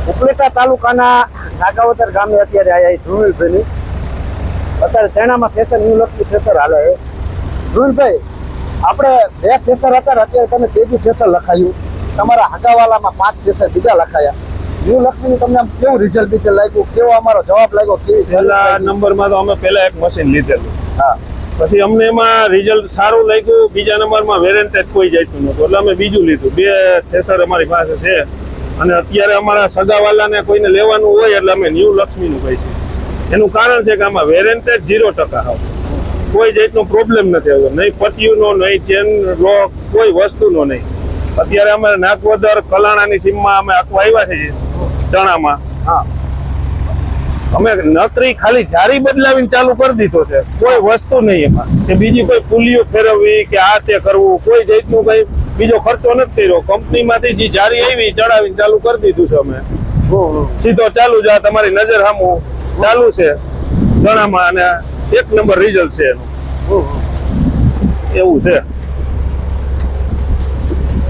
ઉપલેટા તાલુકાના નાગાવદર ગામે અત્યારે આયા ધ્રુવીલભાઈની અત્યારે ચણામાં થેસર ન્યુ લખી થેસર હાલે છે. ધ્રુવીલભાઈ, આપણે 2 થેસર હતા, અત્યારે તમે ત્રીજું થેસર લખાયું. તમારા હગાવાલામાં 5 થેસર બીજા લખાયા. ન્યુ લક્ષ્મીનું તમને આમ કેવું રિઝલ્ટ લાગ્યું, કેવો અમારો જવાબ લાગ્યો? પહેલા નંબરમાં તો અમે પહેલા એક મશીન લીધેલું. હા, પછી અમને એમાં રિઝલ્ટ સારું લાગ્યું. બીજા નંબરમાં વેરેન્ટેજ કોઈ જતું નહોતું એટલે અમે બીજું લીધું. 2 થેસર અમારી પાસે છે અને અત્યારે અમારા સગાવાલાને કોઈને લેવાનું હોય એટલે અમે ન્યુ લક્ષ્મીનું કહીશું. એનું કારણ છે કે આમાં વેરેન્ટેજ 0% આવે. કોઈ જાતનો પ્રોબ્લેમ નથી આવ્યો, નહીં પતિયુંનો, નહીં ચેન લોક, કોઈ વસ્તુનો નહીં. અત્યારે અમે નાગવદર કલાણાની સીમમાં અમે આખું આવ્યા છીએ ચણામાં. હા, અમે નકરી ખાલી જારી બદલાવીને ચાલુ કરી દીધો છે. કોઈ વસ્તુ નહીં એમાં કે બીજી કોઈ પુલીઓ ફેરવવી કે આ તે કરવું, કોઈ જાતનું કઈ બીજો ખર્ચો નથી કર્યો. કંપનીમાંથી જે જારી આવી ચડાવીને ચાલુ કરી દીધું છે અમે. સીધો ચાલુ જ તમારી નજર સામું ચાલુ છે ચણામાં અને 1 નંબર રિઝલ્ટ છે એનું. એવું છે.